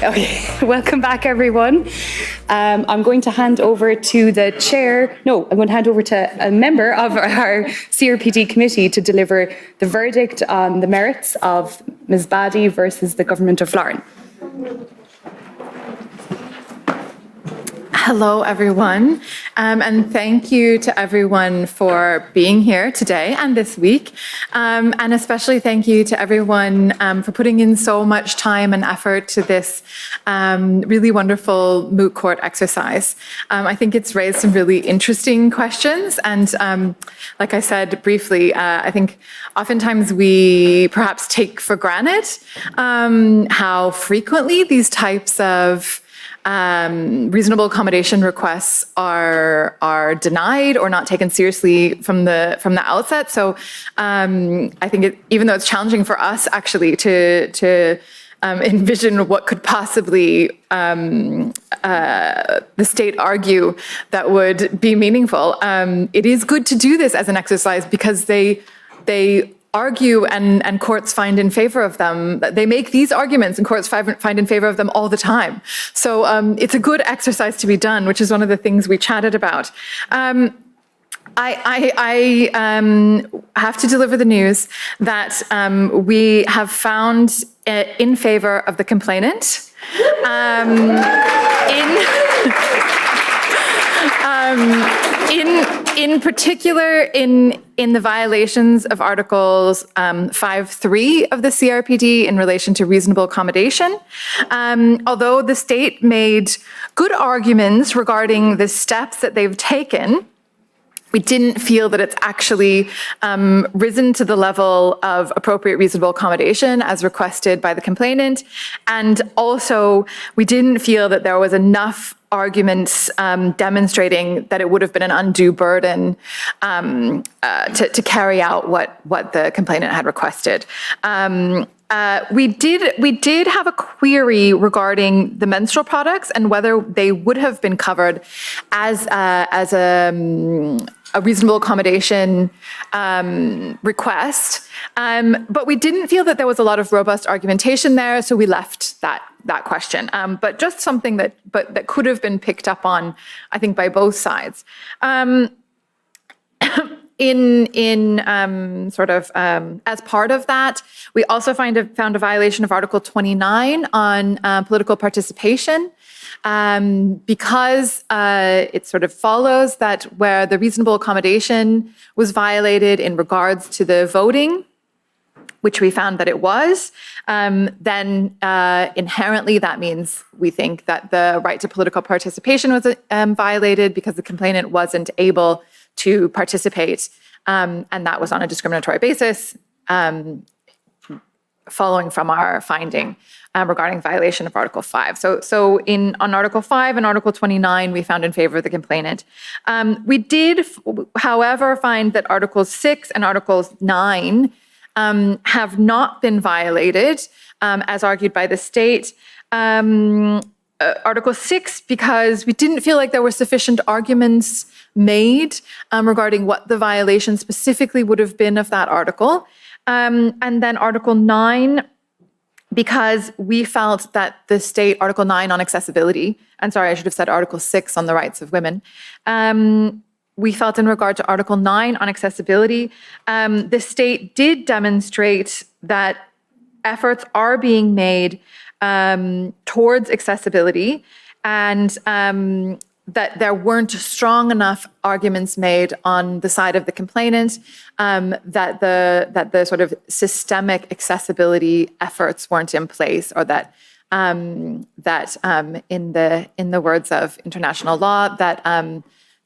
Okay, welcome back, everyone. I'm going to hand over to the chair. No, I'm going to hand over to a member of our CRPD committee to deliver the verdict on the merits of Ms. Badi versus the Government of Lauren. Hello, everyone, and thank you to everyone for being here today and this week, and especially thank you to everyone for putting in so much time and effort to this really wonderful moot court exercise. I think it's raised some really interesting questions, and like I said briefly, I think oftentimes we perhaps take for granted how frequently these types of reasonable accommodation requests are denied or not taken seriously from the outset. So I think even though it's challenging for us actually to envision what could possibly the state argue that would be meaningful, it is good to do this as an exercise because they argue and courts find in favor of them. They make these arguments and courts find in favor of them all the time. So it's a good exercise to be done, which is one of the things we chatted about. I have to deliver the news that we have found in favor of the complainant. In particular, in the violations of Articles 5.3 of the CRPD in relation to reasonable accommodation. Although the state made good arguments regarding the steps that they've taken, we didn't feel that it's actually risen to the level of appropriate reasonable accommodation as requested by the complainant. And also, we didn't feel that there was enough arguments demonstrating that it would have been an undue burden to carry out what the complainant had requested. We did have a query regarding the menstrual products and whether they would have been covered as a reasonable accommodation request, but we didn't feel that there was a lot of robust argumentation there, so we left that question. But just something that could have been picked up on, I think, by both sides. As part of that, we also found a violation of Article 29 on political participation, because it sort of follows that where the reasonable accommodation was violated in regards to the voting, which we found that it was, then inherently that means we think that the right to political participation was violated because the complainant wasn't able to participate, and that was on a discriminatory basis, following from our finding regarding violation of Article 5. So on Article 5 and Article 29, we found in favor of the complainant. We did, however, find that Articles 6 and Articles 9 have not been violated, as argued by the state. Article 6, because we didn't feel like there were sufficient arguments made regarding what the violation specifically would have been of that article. And then Article 9, because we felt that the state, Article 9 on accessibility, and sorry, I should have said Article 6 on the rights of women, we felt in regard to Article 9 on accessibility, the state did demonstrate that efforts are being made towards accessibility, and that there weren't strong enough arguments made on the side of the complainant, that the sort of systemic accessibility efforts weren't in place, or that in the words of international law, that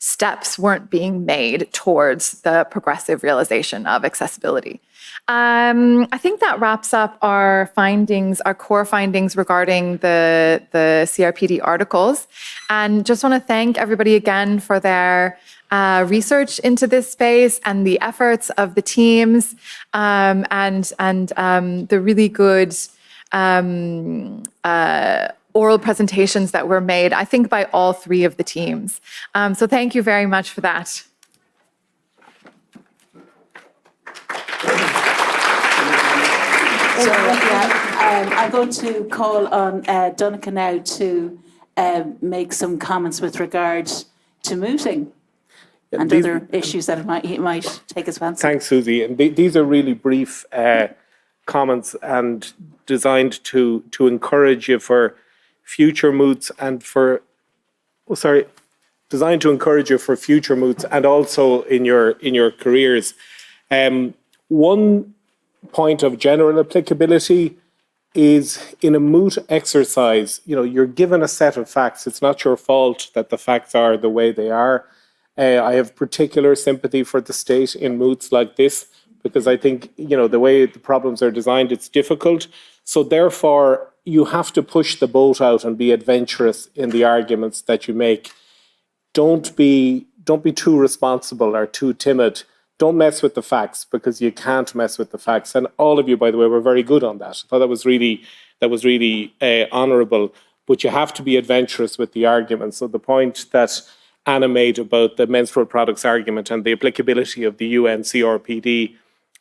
steps weren't being made towards the progressive realization of accessibility. I think that wraps up our findings, our core findings regarding the CRPD articles. And just want to thank everybody again for their research into this space and the efforts of the teams, and the really good oral presentations that were made, I think, by all three of the teams. So thank you very much for that. I'm going to call on Donncha now to make some comments with regard to mooting and other issues that he might take his fancy. Thanks, Susie. And these are really brief comments and designed to encourage you for future moots and designed to encourage you for future moots and also in your careers. One point of general applicability is in a moot exercise, you're given a set of facts. It's not your fault that the facts are the way they are. I have particular sympathy for the state in moots like this because I think, the way the problems are designed, it's difficult. So therefore, you have to push the boat out and be adventurous in the arguments that you make. Don't be too responsible or too timid. Don't mess with the facts because you can't mess with the facts. And all of you, by the way, were very good on that. I thought that was really honourable. But you have to be adventurous with the arguments. So the point that Anna made about the menstrual products argument and the applicability of the UN CRPD,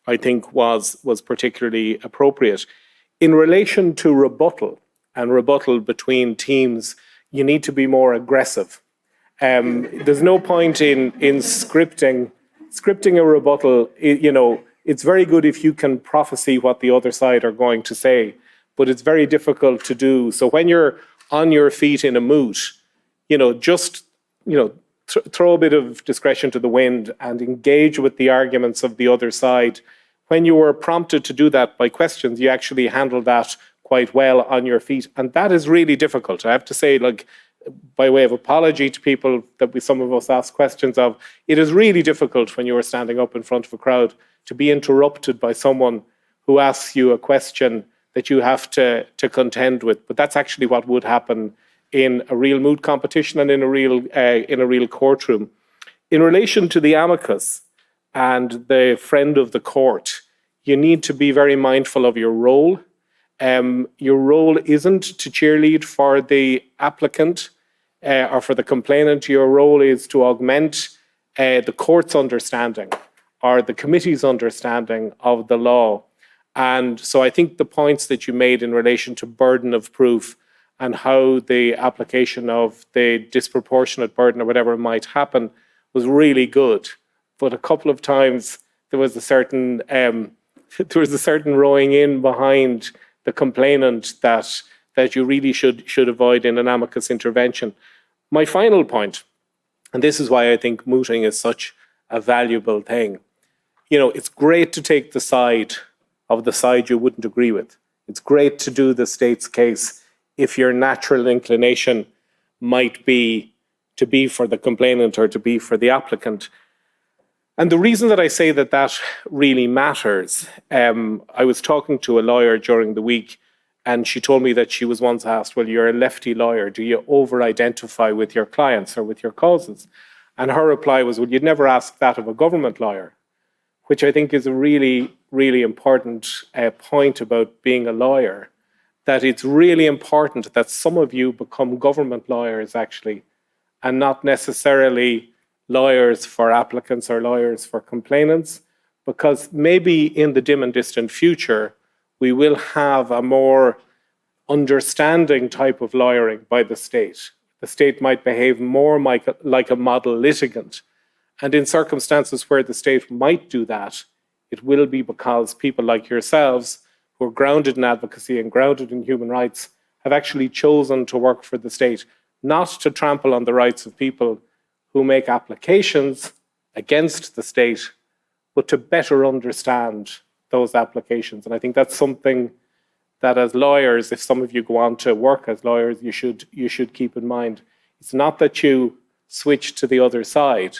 I think was particularly appropriate. In relation to rebuttal between teams, you need to be more aggressive. There's no point in scripting a rebuttal. It's very good if you can prophesy what the other side are going to say, but it's very difficult to do. So when you're on your feet in a moot, throw a bit of discretion to the wind and engage with the arguments of the other side. When you were prompted to do that by questions, you actually handled that quite well on your feet. And that is really difficult. I have to say, by way of apology to people that some of us ask questions of, it is really difficult when you are standing up in front of a crowd to be interrupted by someone who asks you a question that you have to contend with. But that's actually what would happen in a real moot competition and in a real courtroom. In relation to the amicus and the friend of the court, you need to be very mindful of your role. Your role isn't to cheerlead for the applicant or for the complainant. Your role is to augment the court's understanding or the committee's understanding of the law. And so I think the points that you made in relation to burden of proof and how the application of the disproportionate burden or whatever might happen was really good. But a couple of times there was a certain rowing in behind the complainant that you really should avoid in an amicus intervention. My final point, and this is why I think mooting is such a valuable thing. It's great to take the side of the side you wouldn't agree with. It's great to do the state's case if your natural inclination might be to be for the complainant or to be for the applicant. And the reason that I say that really matters, I was talking to a lawyer during the week and she told me that she was once asked, well, you're a lefty lawyer, do you over-identify with your clients or with your causes? And her reply was, well, you'd never ask that of a government lawyer, which I think is a really, really important point about being a lawyer, that it's really important that some of you become government lawyers actually, and not necessarily lawyers for applicants or lawyers for complainants, because maybe in the dim and distant future, we will have a more understanding type of lawyering by the state. The state might behave more like a model litigant. And in circumstances where the state might do that, it will be because people like yourselves, who are grounded in advocacy and grounded in human rights, have actually chosen to work for the state, not to trample on the rights of people who make applications against the state, but to better understand those applications. And I think that's something that as lawyers, if some of you go on to work as lawyers, you should keep in mind. It's not that you switch to the other side,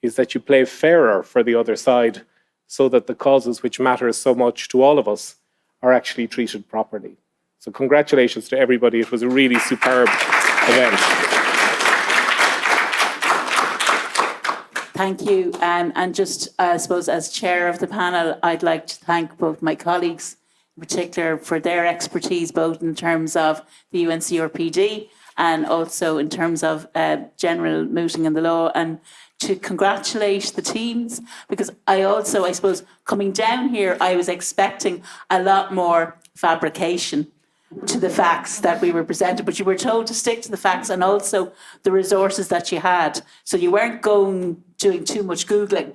it's that you play fairer for the other side so that the causes which matter so much to all of us are actually treated properly. So congratulations to everybody. It was a really superb event. Thank you. And just, I suppose, as chair of the panel, I'd like to thank both my colleagues, in particular, for their expertise, both in terms of the UNCRPD and also in terms of general mooting in the law. And to congratulate the teams, because I suppose, coming down here, I was expecting a lot more fabrication to the facts that we were presented, but you were told to stick to the facts and also the resources that you had. So you weren't doing too much Googling,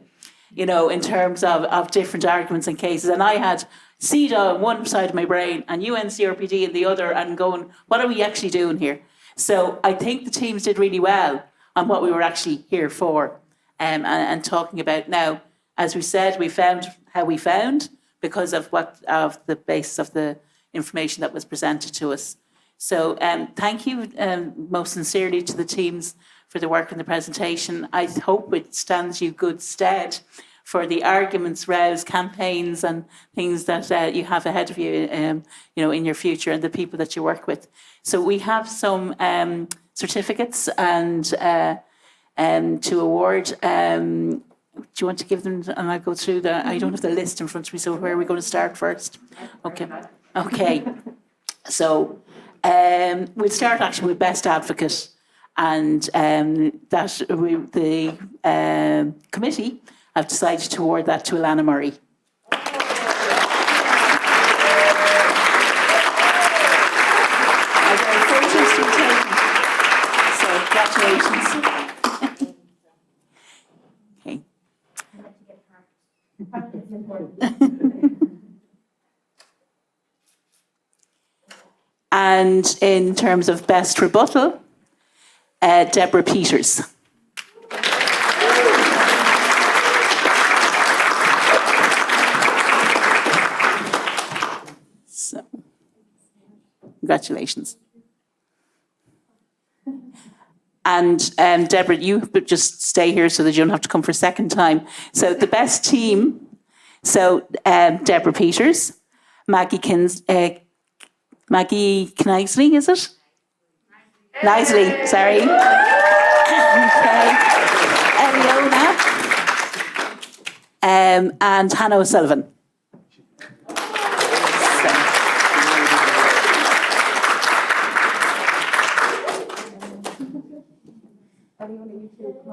in terms of different arguments and cases. And I had CEDA on one side of my brain and UNCRPD in the other, and going, what are we actually doing here? So I think the teams did really well on what we were actually here for, and talking about. Now, as we said, we found how we found because of the basis of the information that was presented to us. So thank you most sincerely to the teams for the work in the presentation. I hope it stands you good stead for the arguments, rows, campaigns and things that you have ahead of you, in your future, and the people that you work with. So we have some certificates and to award. Do you want to give them? And I'll go through I don't have the list in front of me, so where are we going to start first? Okay. So we'll start actually with Best Advocate, and the committee have decided to award that to Alana Murray. So congratulations. Okay. And in terms of Best Rebuttal, Deborah Peters. So, congratulations. And Deborah, you just stay here so that you don't have to come for a second time. So the best team, Deborah Peters, Maggie Knisley, is it? Knisley, sorry. Okay. Eliona. And Hannah O'Sullivan.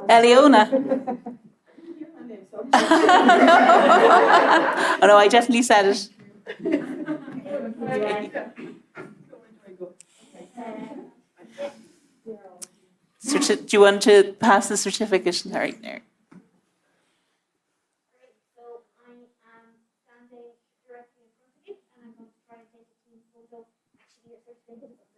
Eliona. Oh no, I definitely said it. Do you want to pass the certificate? Right there. So I am standing directly in front of you, and I'm going to try and take a team photo. Actually, your certificate is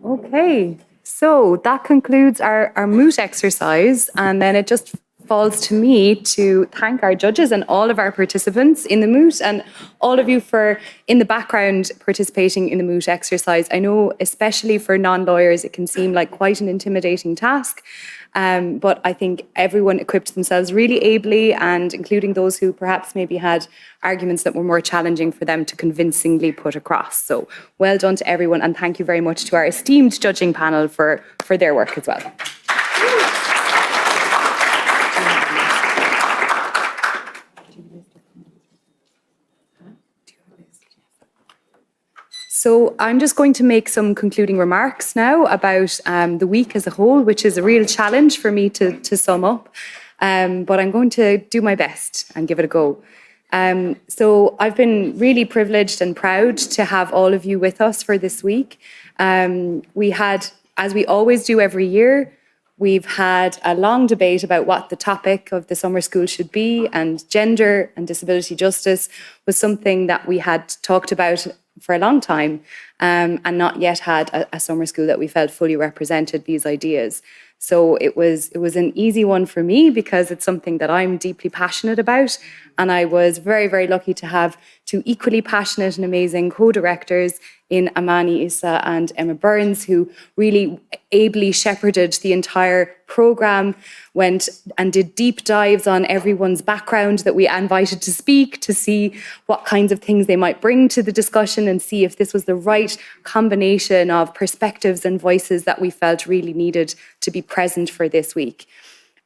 Okay, so that concludes our moot exercise, and then it just falls to me to thank our judges and all of our participants in the moot, and all of you for in the background participating in the moot exercise. I know especially for non-lawyers it can seem like quite an intimidating task, but I think everyone equipped themselves really ably, and including those who perhaps maybe had arguments that were more challenging for them to convincingly put across. So well done to everyone, and thank you very much to our esteemed judging panel for their work as well. So I'm just going to make some concluding remarks now about the week as a whole, which is a real challenge for me to sum up, but I'm going to do my best and give it a go. So I've been really privileged and proud to have all of you with us for this week. We had, as we always do every year, we've had a long debate about what the topic of the summer school should be, and gender and disability justice was something that we had talked about for a long time, and not yet had a summer school that we felt fully represented these ideas. So it was an easy one for me because it's something that I'm deeply passionate about. And I was very, very lucky to have two equally passionate and amazing co-directors in Amani Issa and Emma Burns, who really ably shepherded the entire programme, went and did deep dives on everyone's background that we invited to speak, to see what kinds of things they might bring to the discussion and see if this was the right combination of perspectives and voices that we felt really needed to be present for this week.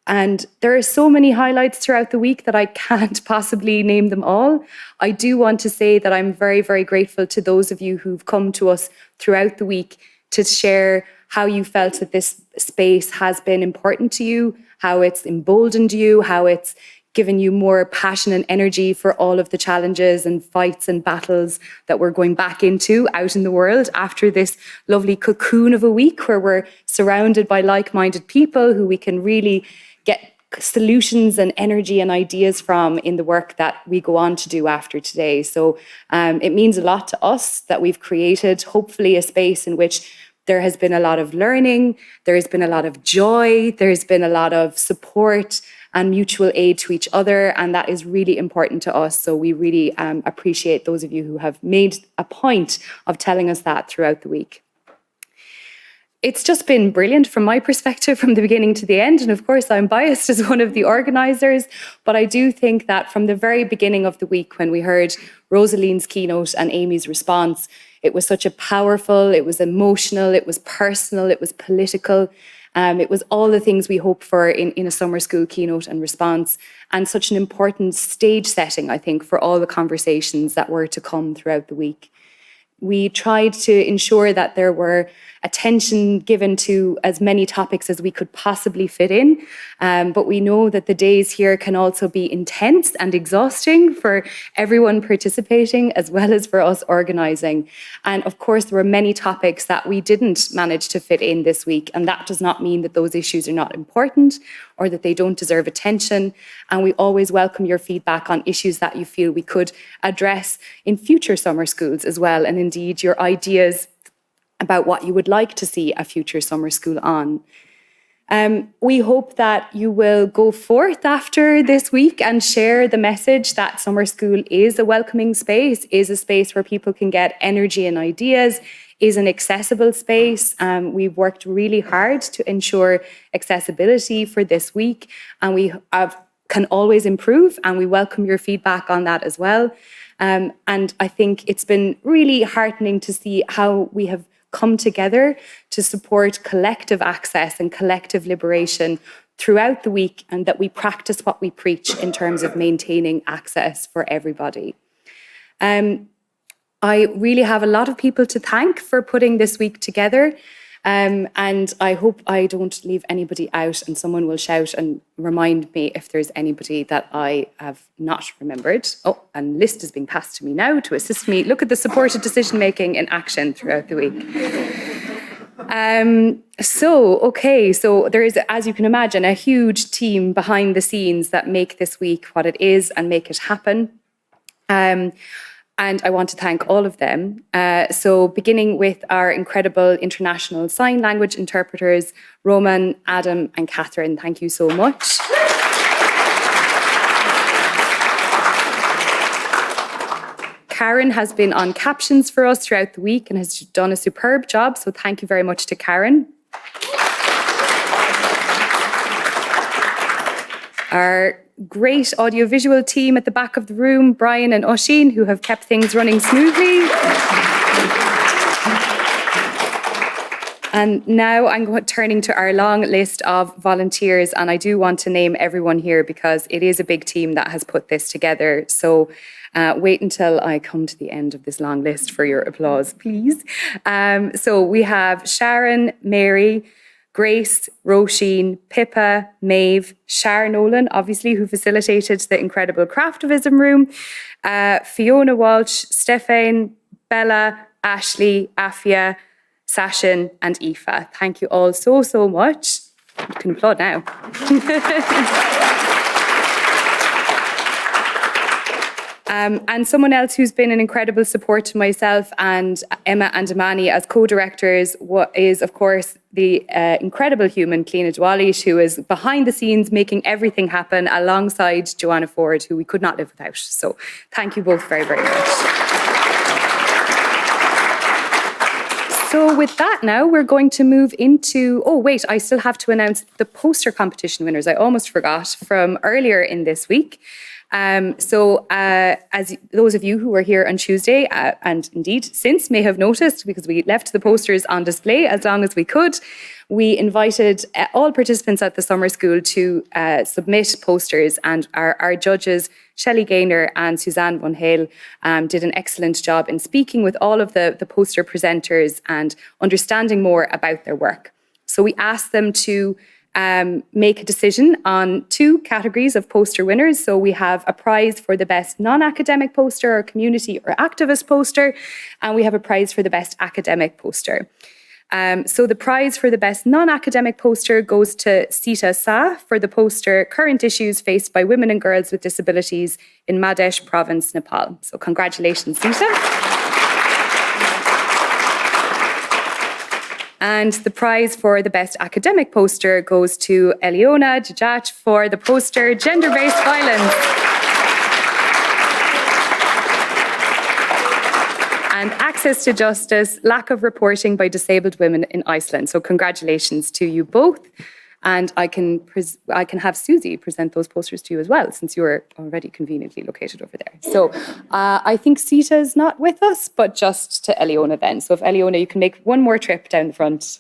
And there are so many highlights throughout the week that I can't possibly name them all. I do want to say that I'm very, very grateful to those of you who've come to us throughout the week to share how you felt that this space has been important to you, how it's emboldened you, how it's given you more passion and energy for all of the challenges and fights and battles that we're going back into out in the world after this lovely cocoon of a week where we're surrounded by like-minded people who we can really get solutions and energy and ideas from in the work that we go on to do after today. So it means a lot to us that we've created, hopefully, a space in which there has been a lot of learning, there has been a lot of joy, there's been a lot of support and mutual aid to each other. And that is really important to us. So we really appreciate those of you who have made a point of telling us that throughout the week. It's just been brilliant from my perspective from the beginning to the end. And of course, I'm biased as one of the organisers, but I do think that from the very beginning of the week, when we heard Rosaline's keynote and Amy's response, it was such a powerful, it was emotional, it was personal, it was political. It was all the things we hope for in a summer school keynote and response, and such an important stage setting, I think, for all the conversations that were to come throughout the week. We tried to ensure that there were attention given to as many topics as we could possibly fit in. But we know that the days here can also be intense and exhausting for everyone participating, as well as for us organising. And of course, there were many topics that we didn't manage to fit in this week. And that does not mean that those issues are not important or that they don't deserve attention. And we always welcome your feedback on issues that you feel we could address in future summer schools as well. And indeed, your ideas about what you would like to see a future summer school on. We hope that you will go forth after this week and share the message that summer school is a welcoming space, is a space where people can get energy and ideas, is an accessible space. We've worked really hard to ensure accessibility for this week, and we can always improve, and we welcome your feedback on that as well. And I think it's been really heartening to see how we have come together to support collective access and collective liberation throughout the week, and that we practice what we preach in terms of maintaining access for everybody. I really have a lot of people to thank for putting this week together. And I hope I don't leave anybody out, and someone will shout and remind me if there's anybody that I have not remembered. Oh, and list is being passed to me now to assist me look at the supported decision-making in action throughout the week. So there is, as you can imagine, a huge team behind the scenes that make this week what it is and make it happen. And I want to thank all of them. So beginning with our incredible international sign language interpreters, Roman, Adam, and Catherine, thank you so much. Karen has been on captions for us throughout the week and has done a superb job, so thank you very much to Karen. Our great audiovisual team at the back of the room, Brian and Oisin, who have kept things running smoothly. And now I'm turning to our long list of volunteers, and I do want to name everyone here because it is a big team that has put this together. So wait until I come to the end of this long list for your applause, please. So we have Sharon, Mary, Grace, Roisin, Pippa, Maeve, Shar Nolan, obviously, who facilitated the incredible Craftivism room, Fiona Walsh, Stefan, Bella, Ashley, Afia, Sashin, and Aoife. Thank you all so, so much. You can applaud now. And someone else who's been an incredible support to myself and Emma and Amani as co-directors is, of course, the incredible human Cliona Dwalish, who is behind the scenes making everything happen alongside Joanna Ford, who we could not live without. So thank you both very, very much. So with that now, we're going to move into, oh wait, I still have to announce the poster competition winners. I almost forgot from earlier in this week. As those of you who were here on Tuesday, and indeed since may have noticed, because we left the posters on display as long as we could, we invited all participants at the summer school to submit posters, and our judges, Shelley Gaynor and Suzanne Von Hale, did an excellent job in speaking with all of the poster presenters and understanding more about their work. So we asked them to make a decision on 2 categories of poster winners. So we have a prize for the best non-academic poster or community or activist poster, and we have a prize for the best academic poster. So the prize for the best non-academic poster goes to Sita Sa for the poster Current Issues Faced by Women and Girls with Disabilities in Madhesh Province, Nepal. So congratulations, Sita. And the prize for the best academic poster goes to Eliona Jajach for the poster Gender-Based Violence. And Access to Justice, Lack of Reporting by Disabled Women in Iceland. So congratulations to you both. And I can have Susie present those posters to you as well, since you're already conveniently located over there. So I think Sita's not with us, but just to Eliona then. So if Eliona, you can make one more trip down the front.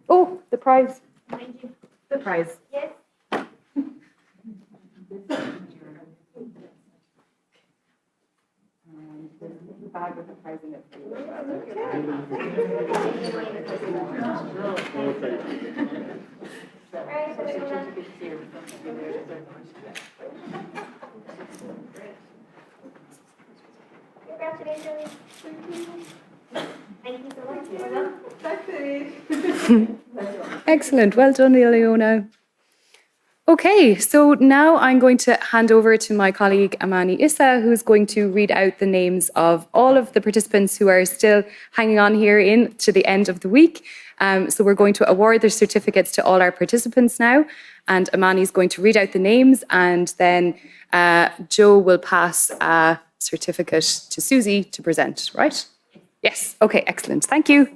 Oh, the prize. Mind you. The prize. Yes. Bag with the prize in it. Congratulations. Thank you so much. Excellent. Well done, Eliona. Okay, so now I'm going to hand over to my colleague Amani Issa, who's going to read out the names of all of the participants who are still hanging on here to the end of the week. So we're going to award their certificates to all our participants now, and Amani is going to read out the names, and then Joe will pass a certificate to Susie to present, right? Yes, okay, excellent. Thank you.